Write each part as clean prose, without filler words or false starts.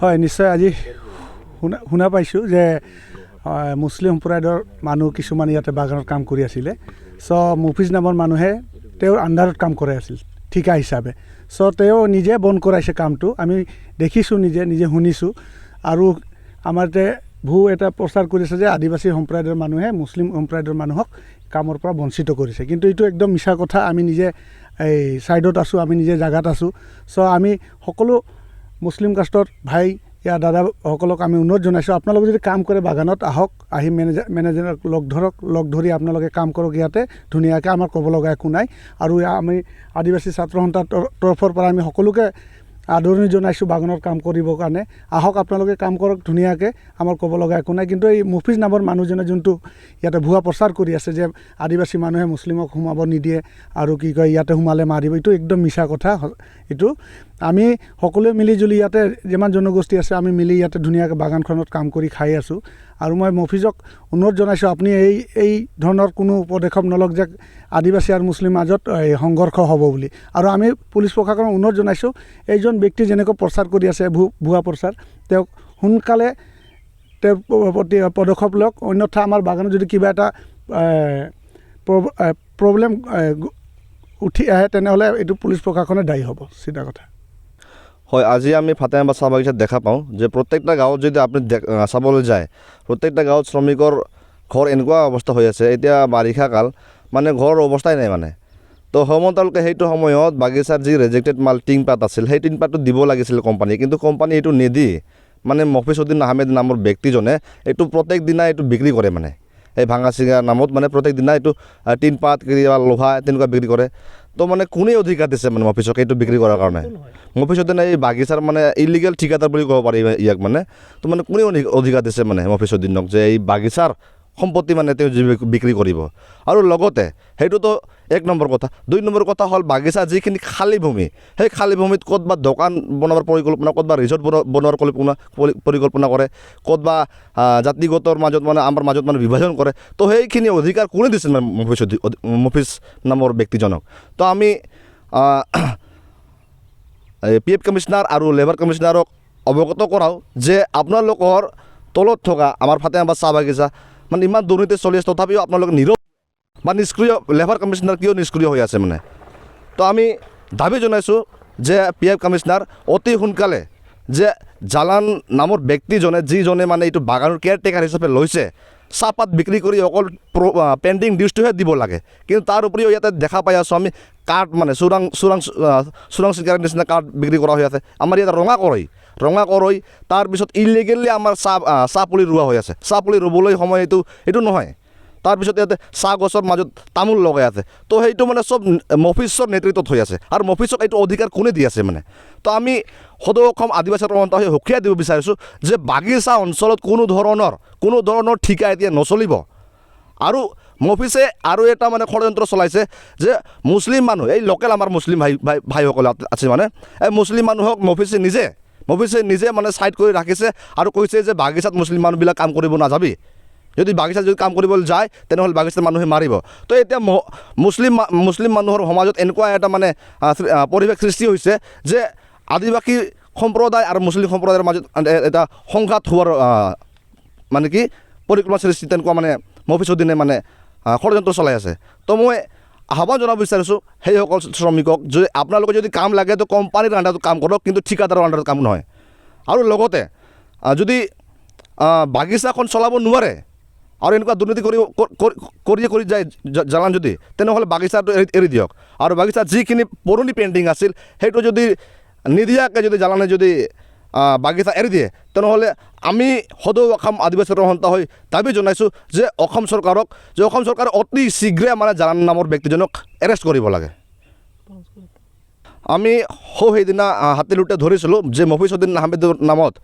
হয় নিশ্চয় আজি শুনা পাইছোঁ যে মুছলিম সম্প্ৰদায়ৰ মানুহ কিছুমান ইয়াতে বাগানত কাম কৰি আছিলে মফিজ নামৰ মানুহে তেওঁৰ আণ্ডাৰত কাম কৰাই আছিল ঠিকা হিচাপে তেওঁ নিজে বন্ধ কৰাইছে কামটো আমি দেখিছোঁ নিজে শুনিছোঁ আৰু আমাৰ এটা প্ৰচাৰ কৰিছে যে আদিবাসী সম্প্ৰদায়ৰ মানুহে মুছলিম সম্প্ৰদায়ৰ মানুহক কামৰ পৰা বঞ্চিত কৰিছে কিন্তু এইটো একদম মিছা কথা আমি নিজে এই ছাইডত আছোঁ আমি নিজে জাগাত আছোঁ আমি সকলো মুছলিম কাষ্টৰ ভাই ইয়াৰ দাদাসকলক আমি অনুৰোধ জনাইছোঁ আপোনালোকে যদি কাম কৰে বাগানত আহক আহি মেনেজাৰক লগ ধৰি আপোনালোকে কাম কৰক ইয়াতে ধুনীয়াকৈ আমাৰ ক'ব লগা একো নাই আৰু আমি আদিবাসী ছাত্ৰ সন্থাৰ তৰফৰ পৰা আমি সকলোকে আদৰণি জনাইছোঁ বাগানত কাম কৰিবৰ কাৰণে আহক আপোনালোকে কাম কৰক ধুনীয়াকৈ আমাৰ ক'ব লগা একো নাই কিন্তু এই মফিজ নামৰ মানুহজনে যোনটো ইয়াতে ভুৱা প্ৰচাৰ কৰি আছে যে আদিবাসী মানুহে মুছলিমক সোমাব নিদিয়ে আৰু কি কয় ইয়াতে সোমালে মাৰিব এইটো একদম মিছা কথা এইটো আমি সকলোৱে মিলিজুলি ইয়াতে যিমান জনগোষ্ঠী আছে আমি মিলি ইয়াতে ধুনীয়াকৈ বাগানখনত কাম কৰি খাই আছোঁ আৰু মই মফিজক অনুৰোধ জনাইছোঁ আপুনি এই ধৰণৰ কোনো পদক্ষেপ নলওক যে আদিবাসী আৰু মুছলিম মাজত সংঘৰ্ষ হ'ব বুলি আৰু আমি পুলিচ প্ৰশাসনক অনুৰোধ জনাইছোঁ এইজন ব্যক্তি যেনেকৈ প্ৰচাৰ কৰি আছে ভুৱা প্ৰচাৰ তেওঁক সোনকালে তেওঁৰ প্ৰতি পদক্ষেপ লওক অন্যথা আমাৰ বাগানত যদি কিবা এটা প্ৰব্লেম উঠি আহে তেনেহ'লে এইটো পুলিচ প্ৰশাসনে দায়ী হ'ব চিধা কথা হয় আজি আমি ফাতেহাবাদ চাহ বাগিচাত দেখা পাওঁ যে প্ৰত্যেকটা গাঁৱত যদি আপুনি চাবলৈ যায় প্ৰত্যেকটা গাঁৱত শ্ৰমিকৰ ঘৰ এনেকুৱা অৱস্থা হৈ আছে এতিয়া বাৰিষা কাল মানে ঘৰৰ অৱস্থাই নাই মানে তো সময়তালকে সেইটো সময়ত বাগিচাৰ যি ৰেজেক্টেড মাল টিংপাত আছিল সেই টিংপাতটো দিব লাগিছিল কোম্পানীয়ে কিন্তু কোম্পানী এইটো নিদি মানে মফিজউদ্দিন আহমেদ নামৰ ব্যক্তিজনে এইটো প্ৰত্যেক দিনাই এইটো বিক্ৰী কৰে মানে এই ভাঙা চিঙা নামত মানে প্ৰত্যেক দিনা এইটো টিনপাত কিবা লোহা তেনেকুৱা বিক্ৰী কৰে তো মানে কোনেই অধিকাৰ দিছে মানে মফিজক এইটো বিক্ৰী কৰাৰ কাৰণে মফিজউদ্দিন এই বাগিচাৰ মানে ইলিগেল ঠিকাদাৰ বুলি ক'ব পাৰি ইয়াক মানে তো মানে কোনে অধিকাৰ দিছে মানে মফিজউদ্দিনক যে এই বাগিচাৰ সম্পত্তি মানে তেওঁ বিক্ৰী কৰিব আৰু লগতে সেইটোতো এক নম্বৰ কথা 2 নম্বৰ কথা হ'ল বাগিচা যিখিনি খালী ভূমি সেই খালী ভূমিত ক'তবা দোকান বনোৱাৰ পৰিকল্পনা ক'তবা ৰিজৰ্ট বনোৱাৰ পৰিকল্পনা কৰে ক'তবা জাতিগতৰ মাজত মানে আমাৰ মাজত মানে বিভাজন কৰে তো সেইখিনি অধিকাৰ কোনে দিছিল মানে মফিজ নামৰ ব্যক্তিজনক তো আমি PF কমিশনাৰ আৰু লেবাৰ কমিশনাৰক অৱগত কৰাওঁ যে আপোনালোকৰ তলত থকা আমাৰ ফাতেহাবাদ চাহ বাগিচা মানে ইমান দুৰ্নীতি চলি আছে তথাপিও আপোনালোকে নীৰৱ বা নিষ্ক্ৰিয় লেবাৰ কমিশনাৰ কিয় নিষ্ক্ৰিয় হৈ আছে মানে তো আমি দাবী জনাইছোঁ যে PF কমিশনাৰ অতি সোনকালে যে জালান নামৰ ব্যক্তিজনে যিজনে মানে এইটো বাগানৰ কেয়াৰটেকাৰ হিচাপে লৈছে চাহপাত বিক্ৰী কৰি অকল পেণ্ডিং ডিউজটোহে দিব লাগে কিন্তু তাৰ উপৰিও ইয়াতে দেখা পাই আছোঁ আমি কাৰ্ড মানে চোৰাং চিকাৰীৰ নিচিনা কাৰ্ড বিক্ৰী কৰা হৈ আছে আমাৰ ইয়াতে ৰঙা কৰৈ তাৰপিছত ইলিগেলি আমাৰ চাহ পুলি ৰোৱা হৈ আছে চাহ পুলি ৰুবলৈ সময় এইটো নহয় তাৰপিছত ইয়াতে চাহ গছৰ মাজত তামোল লগাই আছে তো সেইটো মানে চব মফিজৰ নেতৃত্বত হৈ আছে আৰু মফিজক এইটো অধিকাৰ কোনে দি আছে মানে তো আমি সদৌ অসম আদিবাসী সন্থা হৈ সকীয়াই দিব বিচাৰিছোঁ যে বাগিচা অঞ্চলত কোনো ধৰণৰ ঠিকা এতিয়া নচলিব আৰু মফিজে আৰু এটা মানে ষড়যন্ত্ৰ চলাইছে যে মুছলিম মানুহ এই লোকেল আমাৰ মুছলিম ভাইসকল আছে মানে এই মুছলিম মানুহক মফিজে নিজে মানে ছাইড কৰি ৰাখিছে আৰু কৈছে যে বাগিচাত মুছলিম মানুহবিলাক কাম কৰিব নাযাবি যদি বাগিচাত যদি কাম কৰিবলৈ যায় তেনেহ'লে বাগিচাত মানুহে মাৰিব তো এতিয়া মুছলিম মানুহৰ সমাজত এনেকুৱা এটা মানে পৰিৱেশ সৃষ্টি হৈছে যে আদিবাসী সম্প্ৰদায় আৰু মুছলিম সম্প্ৰদায়ৰ মাজত এটা সংঘাত হোৱাৰ মানে কি পৰিকল্পনা সৃষ্টি তেনেকুৱা মানে মফিজউদ্দিনে মানে ষড়যন্ত্ৰ চলাই আছে তো মই আহ্বান জনাব বিচাৰিছোঁ সেইসকল শ্ৰমিকক যে আপোনালোকে যদি কাম লাগে তো কোম্পানীৰ আণ্ডাৰত কাম কৰক কিন্তু ঠিকাদাৰৰ আণ্ডাৰত কাম নহয় আৰু লগতে যদি বাগিচাখন চলাব নোৱাৰে আৰু এনেকুৱা দুৰ্নীতি কৰি যায় জালান যদি তেনেহ'লে বাগিচাটো এৰি দিয়ক আৰু বাগিচাত যিখিনি পুৰণি পেইণ্টিং আছিল সেইটো যদি নিদিয়াকৈ যদি জালানে যদি বাগিচা এৰি দিয়ে তেনেহ'লে আমি সদৌ অসম আদিবাসী সন্থা হৈ দাবী জনাইছোঁ যে অসম চৰকাৰে অতি শীঘ্ৰে মানে জালান নামৰ ব্যক্তিজনক এৰেষ্ট কৰিব লাগে আমি সেইদিনা হাতীলুটে ধৰিছিলোঁ যে মফিজউদ্দিন আহমেদৰ নামত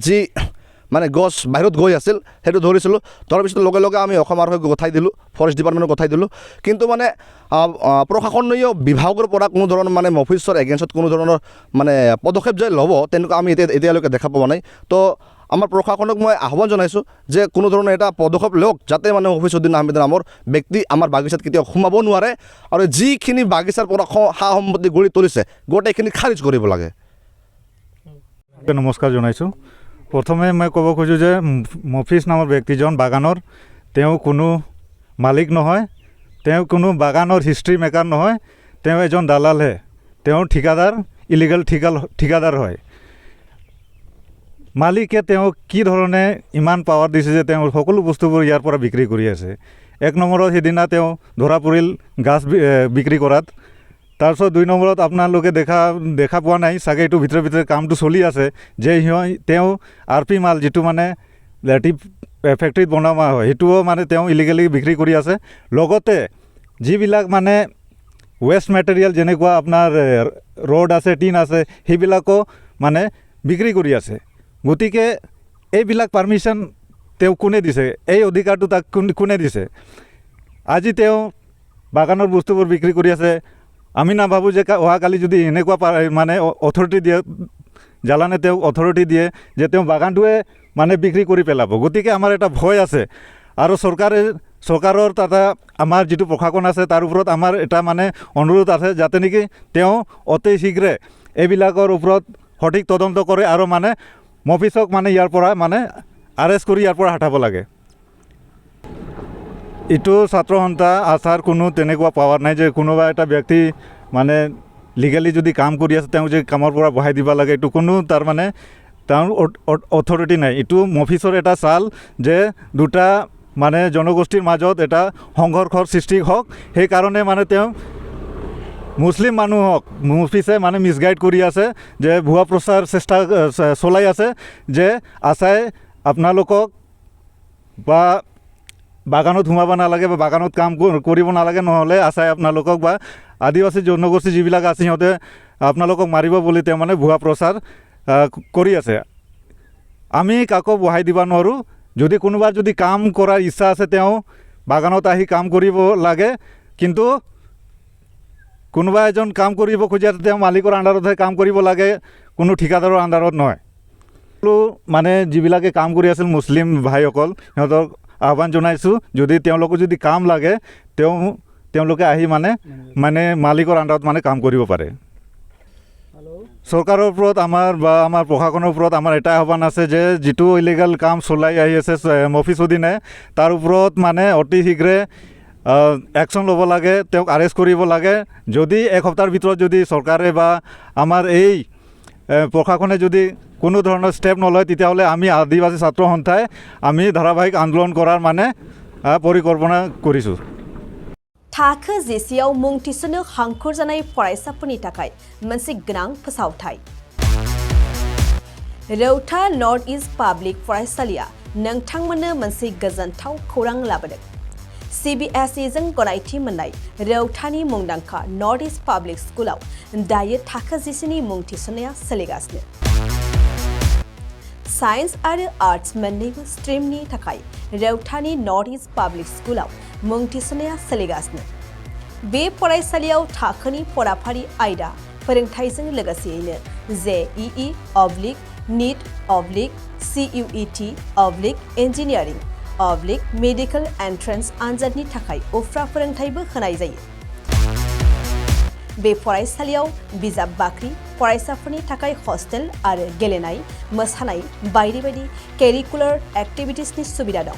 যি মানে গছ বাহিৰত গৈ আছিল সেইটো ধৰিছিলোঁ ধৰাৰ পিছত লগে লগে আমি অসম আৰক্ষীক গঠাই দিলোঁ ফৰেষ্ট ডিপাৰ্টমেণ্টক গঠাই দিলোঁ কিন্তু মানে প্ৰশাসনীয় বিভাগৰ পৰা কোনো ধৰণৰ মানে মফিজৰ এগেইনষ্টত কোনো ধৰণৰ মানে পদক্ষেপ যে ল'ব তেনেকুৱা আমি এতিয়ালৈকে দেখা পোৱা নাই তো আমাৰ প্ৰশাসনক মই আহ্বান জনাইছোঁ যে কোনো ধৰণৰ এটা পদক্ষেপ লওক যাতে মানে মফিজউদ্দিন আহমেদ নামৰ ব্যক্তি আমাৰ বাগিচাত কেতিয়াও সোমাব নোৱাৰে আৰু যিখিনি বাগিচাৰ পৰা সা সম্পত্তি গঢ়ি তুলিছে গোটেইখিনি খাৰিজ কৰিব লাগে নমস্কাৰ জনাইছোঁ। প্ৰথমে মই ক'ব খোজোঁ যে মফিজ নামৰ ব্যক্তিজন বাগানৰ তেওঁ কোনো মালিক নহয়, তেওঁ কোনো বাগানৰ হিষ্ট্ৰী মেকাৰ নহয়, তেওঁ এজন দালালহে। তেওঁ ঠিকাদাৰ, ইলিগেল ঠিকাদাৰ হয়। মালিকে তেওঁক কি ধৰণে ইমান পাৱাৰ দিছে যে তেওঁ সকলো বস্তুবোৰ ইয়াৰ পৰা বিক্ৰী কৰি আছে। এক নম্বৰত সেইদিনা তেওঁ ধৰা পৰিল গাছ বিক্ৰী কৰাত। তাৰপিছত 2 নম্বৰত আপোনালোকে দেখা পোৱা নাই চাগে, এইটো ভিতৰে কামটো চলি আছে যে তেওঁ RP মাল যিটো মানে লেটিভ ফেক্টৰীত বনোৱা হয় সেইটোও মানে তেওঁ ইলিগেলি বিক্ৰী কৰি আছে। লগতে যিবিলাক মানে ৱেষ্ট মেটেৰিয়েল যেনেকুৱা আপোনাৰ ৰড আছে, টিন আছে, সেইবিলাকো মানে বিক্ৰী কৰি আছে। গতিকে এইবিলাক পাৰ্মিশ্যন তেওঁ কোনে দিছে? এই অধিকাৰটো তাক কোনে দিছে? আজি তেওঁ বাগানৰ বস্তুবোৰ বিক্ৰী কৰি আছে। আমি নাভাবোঁ যে অহাকালি যদি এনেকুৱা মানে অথৰিটি দিয়ে, জালানে তেওঁক অথৰিটি দিয়ে যে তেওঁ বাগানটোৱে মানে বিক্ৰী কৰি পেলাব। গতিকে আমাৰ এটা ভয় আছে আৰু চৰকাৰৰ তাতে আমাৰ যিটো প্ৰশাসন আছে তাৰ ওপৰত আমাৰ এটা মানে অনুৰোধ আছে যাতে নেকি তেওঁ অতি শীঘ্ৰে এইবিলাকৰ ওপৰত সঠিক তদন্ত কৰে আৰু মানে মফিজক মানে ইয়াৰ পৰা মানে আৰেষ্ট কৰি ইয়াৰ পৰা হটাব লাগে। এইটো ছাত্ৰ সন্থা আচাৰ কোনো তেনেকুৱা পাৱাৰ নাই যে কোনোবা এটা ব্যক্তি মানে লিগেলি যদি কাম কৰি আছে তেওঁ যে কামৰ পৰা বহাই দিব লাগে, এইটো কোনো তাৰ মানে তেওঁৰ অথৰিটি নাই। এইটো মফিজৰ এটা চাল যে দুটা মানে জনগোষ্ঠীৰ মাজত এটা সংঘৰ্ষৰ সৃষ্টি হওক, সেইকাৰণে মানে তেওঁ মুছলিম মানুহক মফিজে মানে মিছগাইড কৰি আছে, যে ভুৱা প্ৰচাৰ চেষ্টা চলাই আছে যে আছাই আপোনালোকক বা বাগানত সোমাব নালাগে বা বাগানত কাম কৰিব নালাগে, নহ'লে আছাই আপোনালোকক বা আদিবাসী জনগোষ্ঠী যিবিলাক আছে সিহঁতে আপোনালোকক মাৰিব বুলি তেওঁ মানে ভুৱা প্ৰচাৰ কৰি আছে। আমি কাকো বহাই দিব নোৱাৰোঁ। যদি কোনোবাৰ যদি কাম কৰাৰ ইচ্ছা আছে তেওঁ বাগানত আহি কাম কৰিব লাগে, কিন্তু কোনোবা এজন কাম কৰিব খোজে তেওঁ মালিকৰ আণ্ডাৰতহে কাম কৰিব লাগে, কোনো ঠিকাদাৰৰ আণ্ডাৰত নহয়। মানে যিবিলাকে কাম কৰি আছিল মুছলিম ভাইসকল, সিহঁতক আহ্বান জনাইছোঁ যদি তেওঁলোকৰ যদি কাম লাগে তেওঁলোকে আহি মানে মালিকৰ আণ্ডাৰত মানে কাম কৰিব পাৰে। চৰকাৰৰ ওপৰত আমাৰ প্ৰশাসনৰ ওপৰত আমাৰ এটা আহ্বান আছে যে যিটো ইলিগেল কাম চলাই আহি আছে মফিজ অধীনে তাৰ ওপৰত মানে অতি শীঘ্ৰে একশ্যন ল'ব লাগে, তেওঁক আৰেষ্ট কৰিব লাগে। যদি এক সপ্তাহৰ ভিতৰত যদি চৰকাৰে বা আমাৰ এই প্ৰশাসনে যদি কোনো ধৰণৰ ষ্টেপ নলয় তেতিয়াহ'লে আমি আদিবাসী ছাত্ৰ সন্থাই আমি ধাৰাবাহিক আন্দোলন কৰাৰ মানে পৰিকল্পনা কৰিছোঁ। थाखो जिसेआव मुं थिसननो हांखुर जानाय फरायसाफोरनि थाखाय मोनसे गोनां फोसावथाय। रौता नर्थ इस्ट पाब्लिक फरायसालिया नोंथांमोननो मोनसे गोजोनथाव खौरां लाबोदों। CBSE जों गनायथि मोननाय रौतानि मुंदांखा नर्थ इस्ट पाब्लिक स्कुलाव दायो थाखो 10नि मुं थिसननाया सोलिगासिनो। साइन्स आरो आर्ट्स मोन्नैबो स्ट्रिमनि थाखाय रौतानि नर्थ इस्ट पाब्लिक स्कुलाव मुं थिसननाया सोलिगासिनो। बे फरायसालियाव थाखोनि फराफारि आयदा फोरोंथायजों लोगोसेयैनो JEE NEET CUET engineering medical entrance आनजादनि थाखाय उफ्रा फोरोंथायबो होनाय जायो। बे फरायसालियाव बिजाब बाख्रि, फरायसाफोरनि थाखाय हस्टेल आरो गेलेनाय, मोसानाय बायदि बायदि केरिकुलार एक्टिभिटिसनि सुबिदा दं।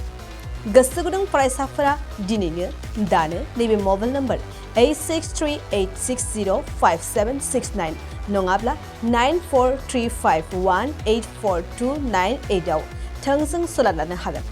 गोसो गुदुं फरायसाफोरा दिनैनो दानो नैबे मबाइल नम्बर 8638605769 नङाब्ला 9435184298 आव थोंजों सोलाद लानो हागोन।